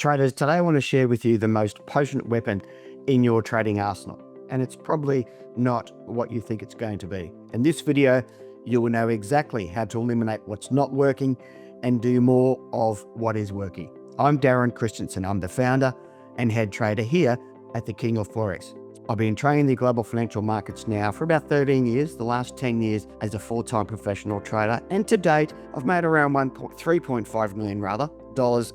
Traders, today I want to share with you the most potent weapon in your trading arsenal. And it's probably not what you think it's going to be. In this video, you will know exactly how to eliminate what's not working and do more of what is working. I'm Darren Christensen. I'm the founder and head trader here at the King of Forex. I've been trading the global financial markets now for about 13 years, the last 10 years as a full-time professional trader. And to date, I've made around $3.5 million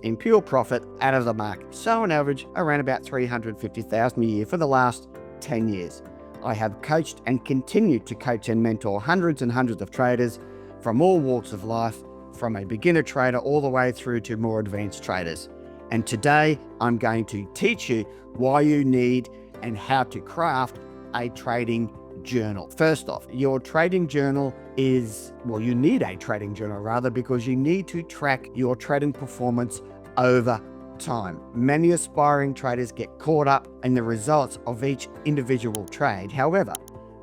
in pure profit out of the market. So on average, around about $350,000 a year for the last 10 years. I have coached and continued to coach and mentor hundreds and hundreds of traders from all walks of life, from a beginner trader all the way through to more advanced traders. And today, I'm going to teach you why you need and how to craft a trading journal. First off, your trading journal is, well, you need a trading journal rather, because you need to track your trading performance over time. Many aspiring traders get caught up in the results of each individual trade. However,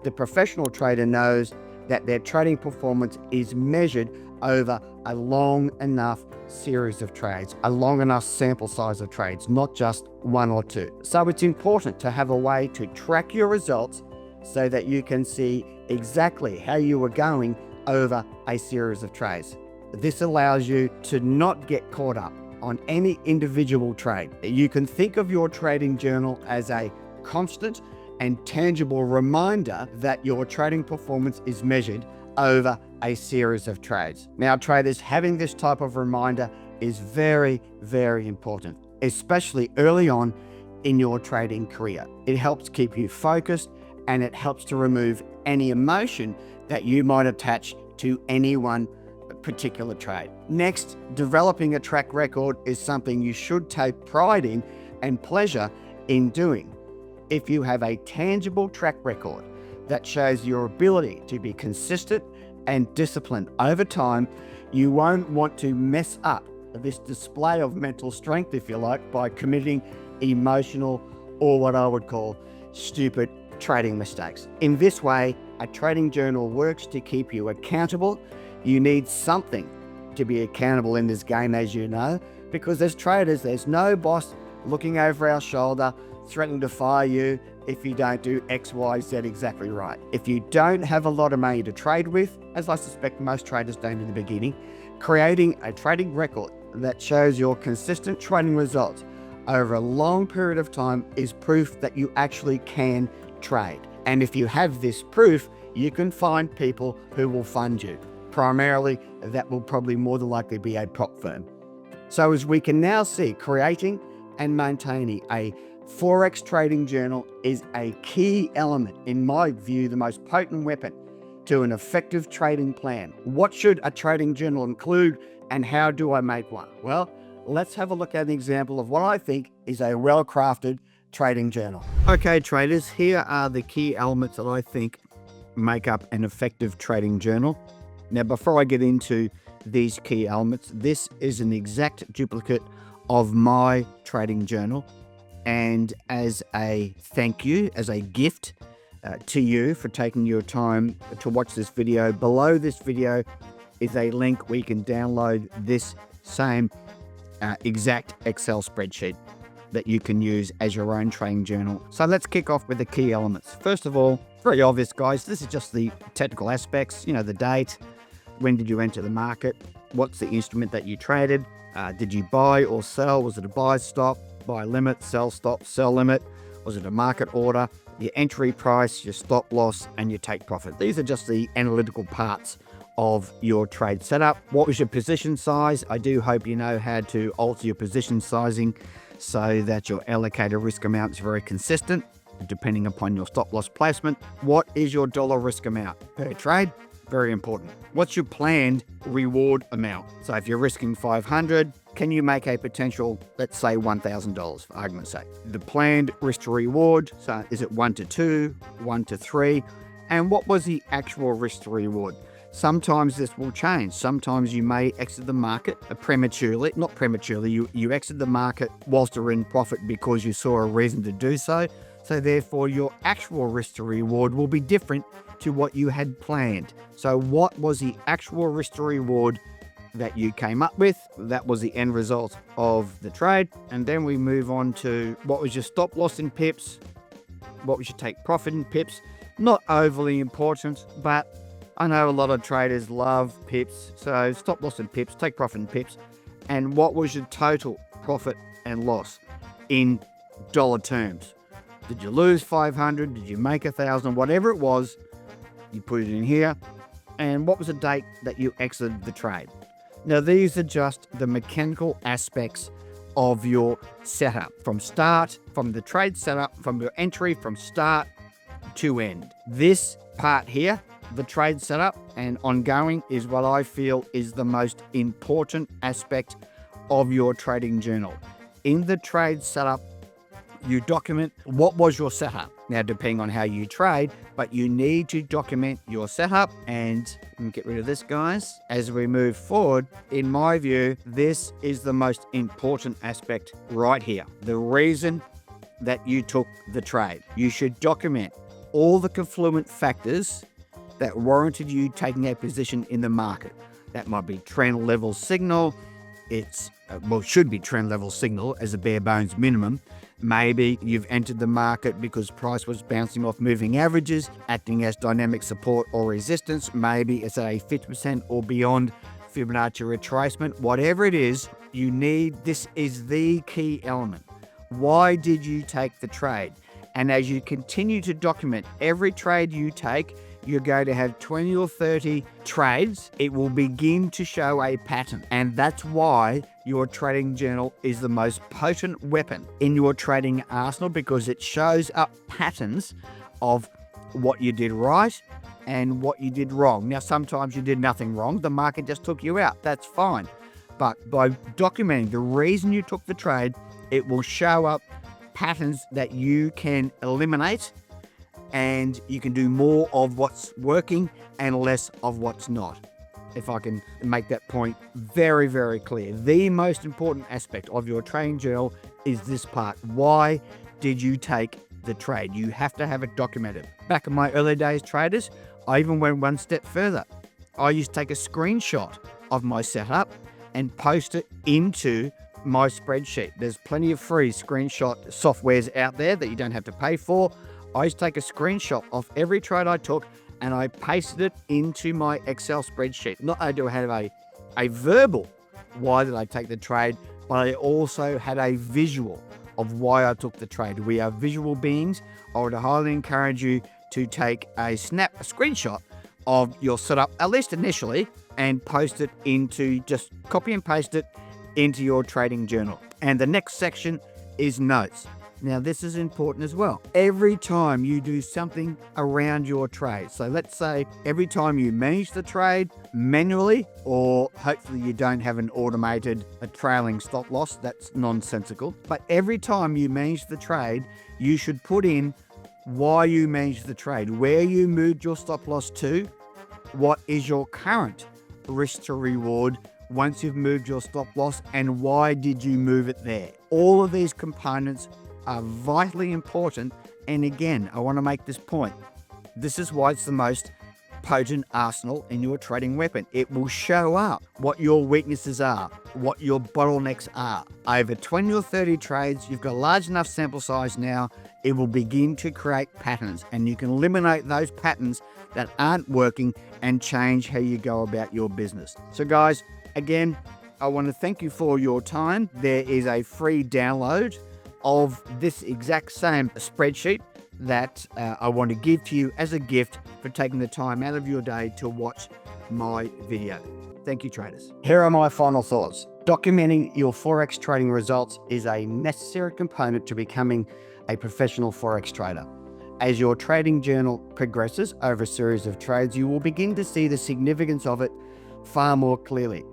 the professional trader knows that their trading performance is measured over a long enough series of trades, a long enough sample size of trades, not just one or two. So it's important to have a way to track your results so that you can see exactly how you are going over a series of trades. This allows you to not get caught up on any individual trade. You can think of your trading journal as a constant and tangible reminder that your trading performance is measured over a series of trades. Now, traders, having this type of reminder is very, very important, especially early on in your trading career. It helps keep you focused and it helps to remove any emotion that you might attach to any one particular trade. Next, developing a track record is something you should take pride in and pleasure in doing. If you have a tangible track record that shows your ability to be consistent and disciplined over time, you won't want to mess up this display of mental strength, if you like, by committing emotional or what I would call stupid trading mistakes. In this way, a trading journal works to keep you accountable. You need something to be accountable in this game, as you know, because as traders, there's no boss looking over our shoulder threatening to fire you if you don't do X, Y, Z exactly right. If you don't have a lot of money to trade with, as I suspect most traders don't in the beginning, creating a trading record that shows your consistent trading results over a long period of time is proof that you actually can trade. And if you have this proof, you can find people who will fund you. Primarily, that will probably more than likely be a prop firm. So as we can now see, creating and maintaining a Forex trading journal is a key element, in my view, the most potent weapon to an effective trading plan. What should a trading journal include and how do I make one? Well, let's have a look at an example of what I think is a well-crafted trading journal. Okay, traders, here are the key elements that I think make up an effective trading journal. Now, before I get into these key elements, this is an exact duplicate of my trading journal. And as a thank you, as a gift to you for taking your time to watch this video, below this video is a link where you can download this same exact Excel spreadsheet that you can use as your own trading journal. So let's kick off with the key elements. First of all, very obvious, guys, this is just the technical aspects, the date, when did you enter the market, what's the instrument that you traded, did you buy or sell, was it a buy stop, buy limit, sell stop, sell limit, was it a market order, your entry price, your stop loss, and your take profit. These are just the analytical parts of your trade setup. What was your position size? I do hope you know how to alter your position sizing so that your allocated risk amount is very consistent, depending upon your stop loss placement. What is your dollar risk amount per trade? Very important. What's your planned reward amount? So if you're risking 500, can you make a potential, let's say $1,000 for argument's sake? The planned risk to reward, so is it 1 to 2, 1 to 3? And what was the actual risk to reward? Sometimes this will change. Sometimes you may exit the market prematurely, not prematurely, you exit the market whilst you're in profit because you saw a reason to do so. So therefore your actual risk to reward will be different to what you had planned. So what was the actual risk to reward that you came up with. That was the end result of the trade. And then we move on to what was your stop loss in pips, what was your take profit in pips. Not overly important, but I know a lot of traders love pips. So stop loss in pips, take profit in pips. And what was your total profit and loss in dollar terms? Did you lose 500? Did you make 1,000? Whatever it was, you put it in here. And what was the date that you exited the trade? Now, these are just the mechanical aspects of your setup from the trade setup, from your entry, from start to end. This part here, the trade setup and ongoing, is what I feel is the most important aspect of your trading journal. In the trade setup, you document what was your setup. Now, depending on how you trade, but you need to document your setup. And let me get rid of this, guys. As we move forward, in my view, this is the most important aspect right here. The reason that you took the trade. You should document all the confluent factors that warranted you taking a position in the market. That might be trend level signal. Should be trend level signal as a bare bones minimum. Maybe you've entered the market because price was bouncing off moving averages, acting as dynamic support or resistance. Maybe it's at a 50% or beyond Fibonacci retracement. Whatever it is, this is the key element. Why did you take the trade? And as you continue to document every trade you take, you're going to have 20 or 30 trades. It will begin to show a pattern. And that's why your trading journal is the most potent weapon in your trading arsenal, because it shows up patterns of what you did right and what you did wrong. Now, sometimes you did nothing wrong. The market just took you out. That's fine. But by documenting the reason you took the trade, it will show up patterns that you can eliminate, and you can do more of what's working and less of what's not. If I can make that point very, very clear. The most important aspect of your trading journal is this part. Why did you take the trade? You have to have it documented. Back in my early days traders, I even went one step further. I used to take a screenshot of my setup and post it into my spreadsheet. There's plenty of free screenshot softwares out there that you don't have to pay for. I used to take a screenshot of every trade I took and I pasted it into my Excel spreadsheet. Not only do I have a verbal why did I take the trade, but I also had a visual of why I took the trade. We are visual beings. I would highly encourage you to take a screenshot of your setup, at least initially, and post it just copy and paste it into your trading journal. And the next section is notes. Now, this is important as well. Every time you do something around your trade, so let's say every time you manage the trade manually, or hopefully you don't have a trailing stop loss, that's nonsensical. But every time you manage the trade, you should put in why you managed the trade, where you moved your stop loss to, what is your current risk to reward once you've moved your stop loss, and why did you move it there. All of these components are vitally important. And again, I want to make this point. This is why it's the most potent arsenal in your trading weapon. It will show up what your weaknesses are, what your bottlenecks are. Over 20 or 30 trades, you've got a large enough sample size now, it will begin to create patterns, and you can eliminate those patterns that aren't working and change how you go about your business. So guys, again, I want to thank you for your time. There is a free download of this exact same spreadsheet that I want to give to you as a gift for taking the time out of your day to watch my video. Thank you, traders. Here are my final thoughts. Documenting your Forex trading results is a necessary component to becoming a professional Forex trader. As your trading journal progresses over a series of trades, you will begin to see the significance of it far more clearly.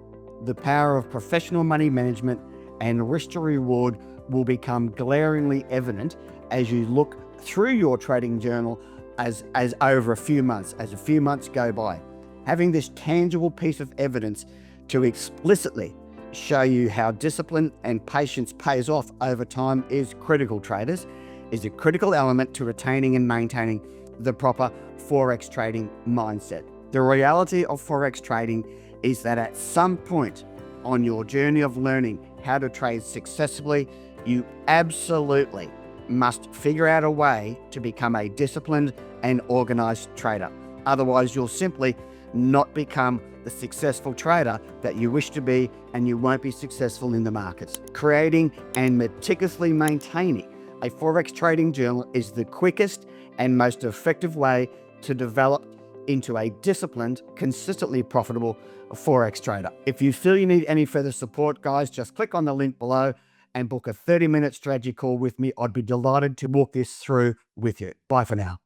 The power of professional money management and risk to reward will become glaringly evident as you look through your trading journal as over a few months, as a few months go by. Having this tangible piece of evidence to explicitly show you how discipline and patience pays off over time is critical, traders, is a critical element to retaining and maintaining the proper Forex trading mindset. The reality of Forex trading is that at some point on your journey of learning how to trade successfully, you absolutely must figure out a way to become a disciplined and organized trader. Otherwise, you'll simply not become the successful trader that you wish to be, and you won't be successful in the markets. Creating and meticulously maintaining a Forex trading journal is the quickest and most effective way to develop into a disciplined, consistently profitable Forex trader. If you feel you need any further support, guys, just click on the link below and book a 30-minute strategy call with me. I'd be delighted to walk this through with you. Bye for now.